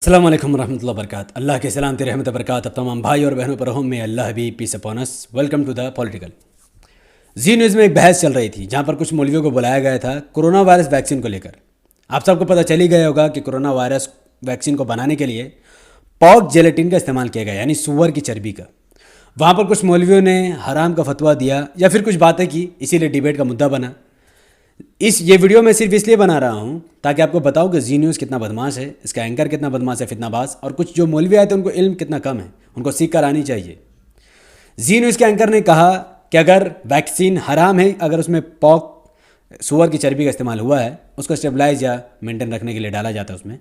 السلام علیکم ورحمۃ اللہ وبرکاتہ. اللہ کے سلام تیرے رحمت برکات اب تمام بھائی اور بہنوں پر ہوں. میں اللہ Habib peace upon us. Welcome to the political. Zee News میں ایک بحث چل رہی تھی جہاں پر کچھ مولویوں کو بلایا گیا تھا کورونا وائرس ویکسین کو لے کر. آپ سب کو پتہ چل ہی گیا ہوگا کہ کورونا وائرس ویکسین کو بنانے کے لیے پاک جیلیٹن کا استعمال کیا گیا، یعنی سور کی چربی کا. وہاں پر کچھ مولویوں نے حرام کا فتویٰ دیا یا پھر کچھ باتیں کی، اسی لیے ڈیبیٹ کا مدعا بنا. یہ ویڈیو میں صرف اس لیے بنا رہا ہوں تاکہ آپ کو بتاؤں کہ زی نیوز کتنا بدماش ہے، اس کا اینکر کتنا بدماش ہے، فتنہ باز، اور کچھ جو مولوی آئے تھے ان کو علم کتنا کم ہے، ان کو سیکھ کر آنی چاہیے. زی نیوز کے اینکر نے کہا کہ اگر ویکسین حرام ہے، اگر اس میں پاک سور کی چربی کا استعمال ہوا ہے، اس کو اسٹیبلائز یا مینٹین رکھنے کے لیے ڈالا جاتا ہے اس میں،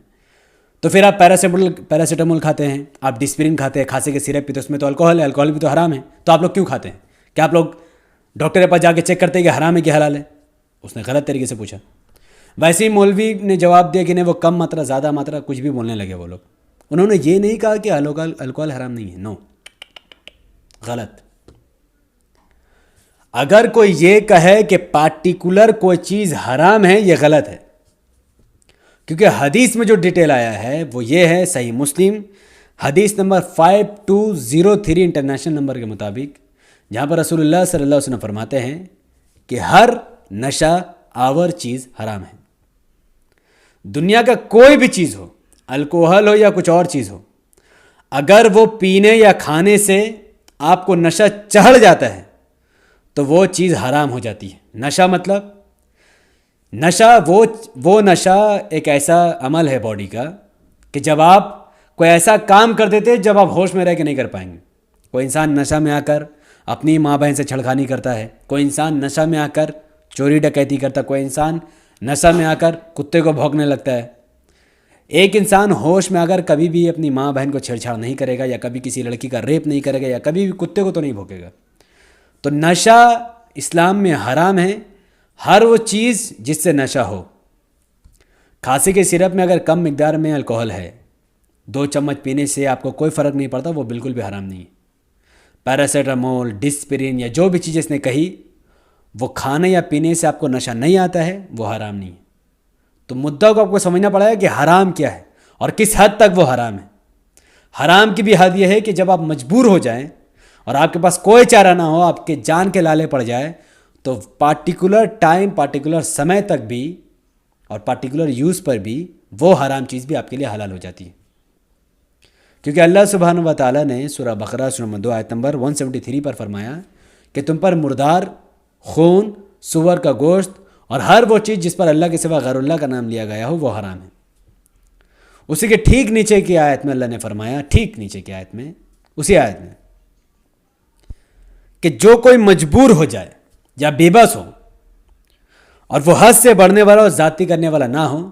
تو پھر آپ پیراسیٹامول کھاتے ہیں، آپ ڈسپرین کھاتے ہیں، کھانسی کے سیرپ پیتے، اس میں تو الکوہل ہے، الکوہل بھی تو حرام ہے، تو آپ لوگ کیوں کھاتے ہیں؟ کیا آپ لوگ ڈاکٹر کے پاس جا کے چیک کرتے ہیں کہ حرام ہے کہ حلال ہے؟ اس نے غلط طریقے سے پوچھا. ویسے ہی مولوی نے جواب دیا کہ نہیں، وہ کم ماترا زیادہ ماترا کچھ بھی بولنے لگے وہ لوگ. انہوں نے یہ نہیں کہا کہ الکوہل حرام نہیں ہے، نو، غلط. اگر کوئی یہ کہے کہ پارٹیکولر کوئی چیز حرام ہے، یہ غلط ہے، کیونکہ حدیث میں جو ڈیٹیل آیا ہے وہ یہ ہے، صحیح مسلم حدیث نمبر 5203 انٹرنیشنل نمبر کے مطابق، جہاں پر رسول اللہ صلی اللہ علیہ وسلم فرماتے ہیں کہ ہر نشہ آور چیز حرام ہے. دنیا کا کوئی بھی چیز ہو، الکوہل ہو یا کچھ اور چیز ہو، اگر وہ پینے یا کھانے سے آپ کو نشہ چڑھ جاتا ہے تو وہ چیز حرام ہو جاتی ہے. نشہ مطلب نشہ وہ نشہ ایک ایسا عمل ہے باڈی کا کہ جب آپ کوئی ایسا کام کر دیتے جب آپ ہوش میں رہ کے نہیں کر پائیں گے. کوئی انسان نشہ میں آ کر اپنی ماں بہن سے چھڑخانی کرتا ہے، کوئی انسان نشہ میں آ کر چوری ڈکیتی کرتا ہے، کوئی انسان نشہ میں آ کر کتے کو بھونکنے لگتا ہے. ایک انسان ہوش میں اگر کبھی بھی اپنی ماں بہن کو چھیڑ چھاڑ نہیں کرے گا، یا کبھی کسی لڑکی کا ریپ نہیں کرے گا، یا کبھی بھی کتے کو تو نہیں بھونکے گا. تو نشہ اسلام میں حرام ہے، ہر وہ چیز جس سے نشہ ہو. کھانسی کے سیرپ میں اگر کم مقدار میں الکوہل ہے، 2 چمچ پینے سے آپ کو کوئی فرق نہیں پڑتا، وہ بالکل بھی حرام نہیں ہے. پیراسیٹامول، ڈسپرین یا جو بھی چیز اس نے کہی، وہ کھانے یا پینے سے آپ کو نشہ نہیں آتا ہے، وہ حرام نہیں ہے. تو مدعا کو آپ کو سمجھنا پڑا ہے کہ حرام کیا ہے اور کس حد تک وہ حرام ہے. حرام کی بھی حد یہ ہے کہ جب آپ مجبور ہو جائیں اور آپ کے پاس کوئی چارہ نہ ہو، آپ کے جان کے لالے پڑ جائے، تو پارٹیکولر ٹائم، پارٹیکولر سمے تک بھی اور پارٹیکولر یوز پر بھی وہ حرام چیز بھی آپ کے لیے حلال ہو جاتی ہے. کیونکہ اللہ سبحانہ و تعالیٰ نے سورہ بقرہ سورہ نمبر 2 آیت نمبر 173 پر فرمایا کہ تم پر مردار، خون، سور کا گوشت اور ہر وہ چیز جس پر اللہ کے سوا غیر اللہ کا نام لیا گیا ہو، وہ حرام ہے. اسی کے ٹھیک نیچے کی آیت میں اللہ نے فرمایا، ٹھیک نیچے کی آیت میں، اسی آیت میں، کہ جو کوئی مجبور ہو جائے یا بے بس ہو اور وہ حد سے بڑھنے والا اور زیادتی کرنے والا نہ ہو،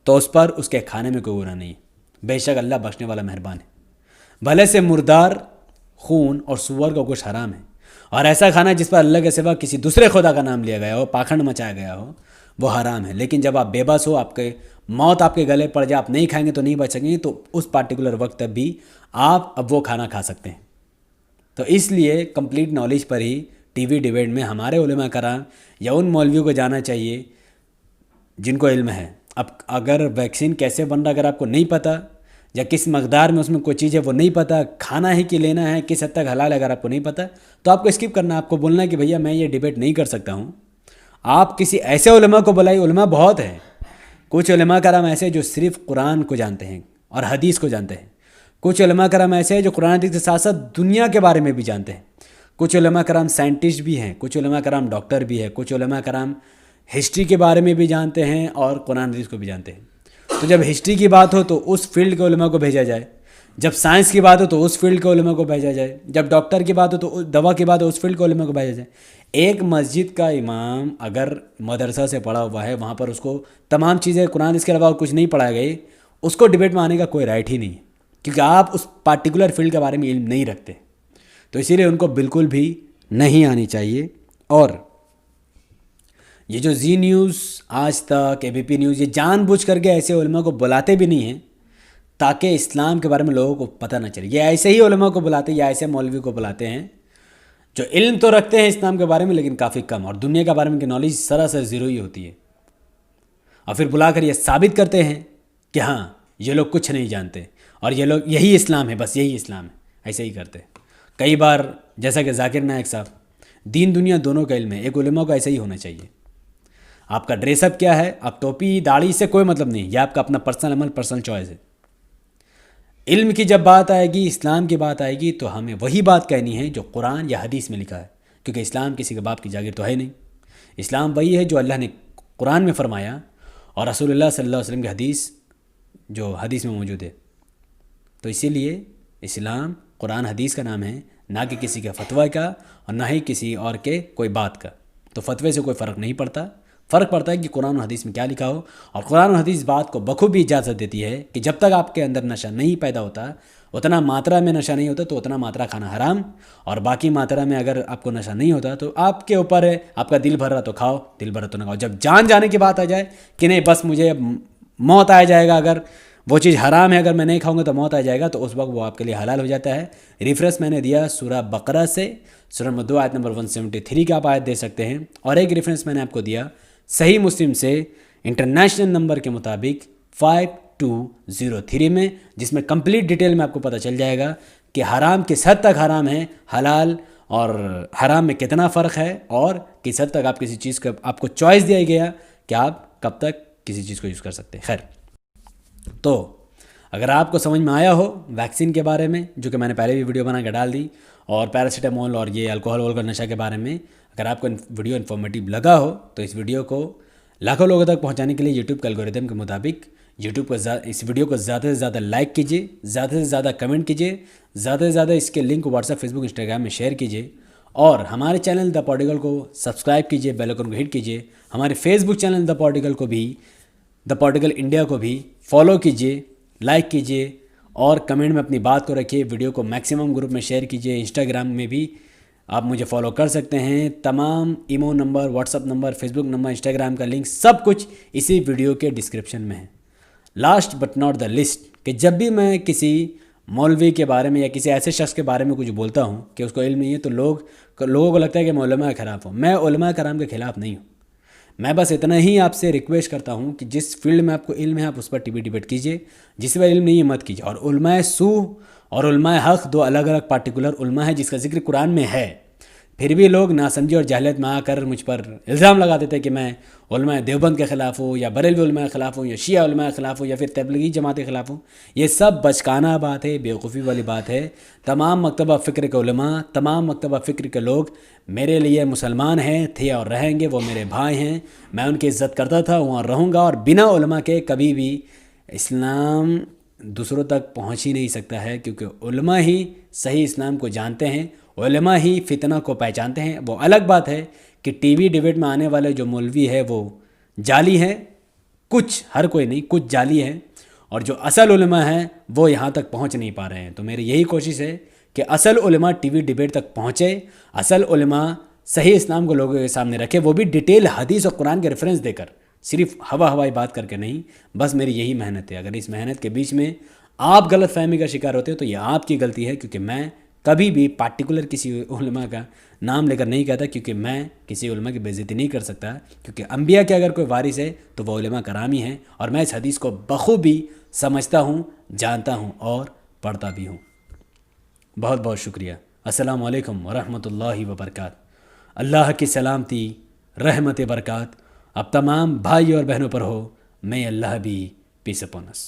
تو اس پر اس کے کھانے میں کوئی گناہ نہیں ہے. بے شک اللہ بخشنے والا مہربان ہے. بھلے سے مردار، خون اور سور کا گوشت حرام ہے، اور ایسا کھانا جس پر اللہ کے سوا کسی دوسرے خدا کا نام لیا گیا ہو، پاکھنڈ مچایا گیا ہو، وہ حرام ہے. لیکن جب آپ بے بس ہو، آپ کے موت آپ کے گلے پڑ جائے، آپ نہیں کھائیں گے تو نہیں بچ سکیں گے، تو اس پارٹیکولر وقت تک بھی آپ اب وہ کھانا کھا سکتے ہیں. تو اس لیے کمپلیٹ نالج پر ہی ٹی وی ڈیبیٹ میں ہمارے علماء کرام یا ان مولویوں کو جانا چاہیے جن کو علم ہے. اب اگر ویکسین کیسے بن رہا اگر آپ کو نہیں پتہ، یا کس مقدار میں اس میں کوئی چیز ہے وہ نہیں پتہ، کھانا ہے کہ لینا ہے، کس حد تک حلال ہے اگر آپ کو نہیں پتہ، تو آپ کو اسکپ کرنا ہے. آپ کو بولنا ہے کہ بھیا میں یہ ڈیبیٹ نہیں کر سکتا ہوں. آپ کسی ایسے علماء کو بلائیے. علماء بہت ہیں، کچھ علماء کرام ایسے جو صرف قرآن کو جانتے ہیں اور حدیث کو جانتے ہیں. کچھ علماء کرام ایسے ہیں جو قرآن حدیث کے ساتھ ساتھ دنیا کے بارے میں بھی جانتے ہیں. کچھ علماء کرام سائنٹسٹ بھی ہیں، کچھ علماء کرام ڈاکٹر بھی ہیں، کچھ علماء کرام ہسٹری کے بارے میں بھی جانتے ہیں اور قرآن حدیث کو بھی جانتے ہیں. تو جب ہسٹری کی بات ہو تو اس فیلڈ کے علماء کو بھیجا جائے، جب سائنس کی بات ہو تو اس فیلڈ کے علماء کو بھیجا جائے، جب ڈاکٹر کی بات ہو تو دوا کی بات ہو اس فیلڈ کے علماء کو بھیجا جائے. ایک مسجد کا امام اگر مدرسہ سے پڑھا ہوا ہے، وہاں پر اس کو تمام چیزیں قرآن اس کے علاوہ کچھ نہیں پڑھایا گئی، اس کو ڈیبیٹ میں آنے کا کوئی رائٹ ہی نہیں ہے، کیونکہ آپ اس پارٹیکولر فیلڈ کے بارے میں علم نہیں رکھتے. تو اسی لیے ان کو بالکل بھی نہیں آنی چاہیے. اور یہ جو زی نیوز، آج تک، اے بی پی نیوز، یہ جان بوجھ کر کے ایسے علماء کو بلاتے بھی نہیں ہیں تاکہ اسلام کے بارے میں لوگوں کو پتہ نہ چلے. یہ ایسے ہی علماء کو بلاتے ہیں یا ایسے مولوی کو بلاتے ہیں جو علم تو رکھتے ہیں اسلام کے بارے میں لیکن کافی کم، اور دنیا کے بارے میں کی نالج سراسر زیرو ہی ہوتی ہے. اور پھر بلا کر یہ ثابت کرتے ہیں کہ ہاں یہ لوگ کچھ نہیں جانتے اور یہ لوگ یہی اسلام ہے، بس یہی اسلام ہے، ایسے ہی کرتے. کئی بار جیسا کہ ذاکر نائک صاحب، دین دنیا دونوں کا علم ہے، ایک علماء کو ایسا ہی ہونا چاہیے. آپ کا ڈریس اپ کیا ہے، آپ ٹوپی داڑھی سے کوئی مطلب نہیں، یہ آپ کا اپنا پرسنل عمل، پرسنل چوائس ہے. علم کی جب بات آئے گی، اسلام کی بات آئے گی، تو ہمیں وہی بات کہنی ہے جو قرآن یا حدیث میں لکھا ہے، کیونکہ اسلام کسی کے باپ کی جاگیر تو ہے نہیں. اسلام وہی ہے جو اللہ نے قرآن میں فرمایا اور رسول اللہ صلی اللہ علیہ وسلم کی حدیث جو حدیث میں موجود ہے. تو اسی لیے اسلام قرآن حدیث کا نام ہے، نہ کہ کسی کے فتویٰ کا اور نہ ہی کسی اور کے کوئی بات کا. تو فتوے سے کوئی فرق نہیں پڑتا، فرق پڑتا ہے کہ قرآن و حدیث میں کیا لکھا ہو. اور قرآن و حدیث بات کو بخوبی اجازت دیتی ہے کہ جب تک آپ کے اندر نشہ نہیں پیدا ہوتا، اتنا ماترا میں نشہ نہیں ہوتا، تو اتنا ماترا کھانا حرام. اور باقی ماترا میں اگر آپ کو نشہ نہیں ہوتا تو آپ کے اوپر ہے، آپ کا دل بھر رہا تو کھاؤ، دل بھر رہا تو نہ کھاؤ. جب جان جانے کی بات آ جائے کہ نہیں بس مجھے موت آ جائے گا، اگر وہ چیز حرام ہے، اگر میں نہیں کھاؤں گا تو موت آ جائے گا، تو اس وقت وہ آپ کے لیے حلال ہو جاتا ہے. ریفرنس میں نے دیا سورہ بقرہ سے، سورہ نمبر 2 آیت نمبر 173 کا آپ آیت دے سکتے ہیں. اور ایک ریفرنس میں نے آپ کو دیا صحیح مسلم سے انٹرنیشنل نمبر کے مطابق 5203 میں، جس میں کمپلیٹ ڈیٹیل میں آپ کو پتہ چل جائے گا کہ حرام کس حد تک حرام ہے، حلال اور حرام میں کتنا فرق ہے، اور کس حد تک آپ کسی چیز کا آپ کو چوائس دیا گیا کہ آپ کب تک کسی چیز کو یوز کر سکتے ہیں. خیر، تو اگر آپ کو سمجھ میں آیا ہو ویکسین کے بارے میں، جو کہ میں نے پہلے بھی ویڈیو بنا کے ڈال دی، اور پیراسیٹامول اور یہ الکوہول وول کا نشہ کے بارے میں، اگر آپ کو ویڈیو انفارمیٹیو لگا ہو تو اس ویڈیو کو لاکھوں لوگوں تک پہنچانے کے لیے یوٹیوب کے الگوریتم کے مطابق یوٹیوب کو اس ویڈیو کو زیادہ سے زیادہ لائک کیجیے، زیادہ سے زیادہ کمنٹ کیجیے، زیادہ سے زیادہ اس کے لنک کو واٹس ایپ، فیس بک، انسٹاگرام میں شیئر کیجیے، اور ہمارے چینل دا پارٹیکل کو سبسکرائب کیجیے، بیل آئیکن کو ہٹ کیجیے. ہمارے فیس بک چینل دا پارٹیکل کو بھی، دا پارٹیکل انڈیا کو بھی فالو کیجیے، لائک کیجیے، اور کمنٹ میں اپنی بات کو رکھیے. ویڈیو کو میکسیمم گروپ میں شیئر کیجیے. انسٹاگرام میں بھی آپ مجھے فالو کر سکتے ہیں. تمام imo number, WhatsApp number, Facebook number, Instagram کا لنک سب کچھ اسی ویڈیو کے ڈسکرپشن میں ہے. Last but not the least, کہ جب بھی میں کسی مولوی کے بارے میں یا کسی ایسے شخص کے بارے میں کچھ بولتا ہوں کہ اس کو علم نہیں ہے، تو لوگوں کو لگتا ہے کہ میں علماء کے خلاف ہوں. میں علماء کرام کے خلاف نہیں ہوں. میں بس اتنا ہی آپ سے ریکویسٹ کرتا ہوں کہ جس فیلڈ میں آپ کو علم ہے آپ اس پر ٹی وی ڈیبیٹ کیجیے، جس میں علم نہیں ہے مت کیجیے. اور علماء سو اور علماء حق دو الگ الگ پارٹیکولر علماء ہے جس کا ذکر قرآن میں ہے. پھر بھی لوگ ناسمجھی اور جہالت میں آ کر مجھ پر الزام لگا دیتے کہ میں علماء دیوبند کے خلاف ہوں، یا بریلوی علماء کے خلاف ہوں، یا شیعہ علماء کے خلاف ہوں، یا پھر تبلیغی جماعت کے خلاف ہوں. یہ سب بچکانہ بات ہے، بیوقوفی والی بات ہے. تمام مکتبہ فکر کے علماء، تمام مکتبہ فکر کے لوگ میرے لیے مسلمان ہیں، تھے اور رہیں گے. وہ میرے بھائی ہیں، میں ان کی عزت کرتا تھا، وہاں رہوں گا. اور بنا علماء کے کبھی بھی اسلام دوسروں تک پہنچ ہی نہیں سکتا ہے، کیونکہ علماء ہی صحیح اسلام کو جانتے ہیں، علماء ہی فتنہ کو پہچانتے ہیں. وہ الگ بات ہے کہ ٹی وی ڈیبیٹ میں آنے والے جو مولوی ہے وہ جعلی ہیں، کچھ، ہر کوئی نہیں، کچھ جعلی ہیں، اور جو اصل علماء ہیں وہ یہاں تک پہنچ نہیں پا رہے ہیں. تو میری یہی کوشش ہے کہ اصل علماء ٹی وی ڈیبیٹ تک پہنچے، اصل علماء صحیح اسلام کو لوگوں کے سامنے رکھے، وہ بھی ڈیٹیل حدیث اور قرآن کے ریفرنس دے کر، صرف ہوائی بات کر کے نہیں. بس میری یہی محنت ہے. اگر اس محنت کے بیچ میں آپ غلط فہمی کا شکار ہوتے ہو تو یہ آپ کی غلطی ہے، کیونکہ میں کبھی بھی پارٹیکولر کسی علماء کا نام لے کر نہیں کہتا، کیونکہ میں کسی علماء کی بے عزتی نہیں کر سکتا. کیونکہ انبیاء کے اگر کوئی وارث ہے تو وہ علماء کرام ہی ہیں، اور میں اس حدیث کو بخوبی سمجھتا ہوں، جانتا ہوں اور پڑھتا بھی ہوں. بہت بہت شکریہ. السلام علیکم ورحمۃ اللہ وبرکاتہ. اللہ کی سلامتی، رحمت، برکات اب تمام بھائی اور بہنوں پر ہو. میں اللہ بھی پیس اپون اس.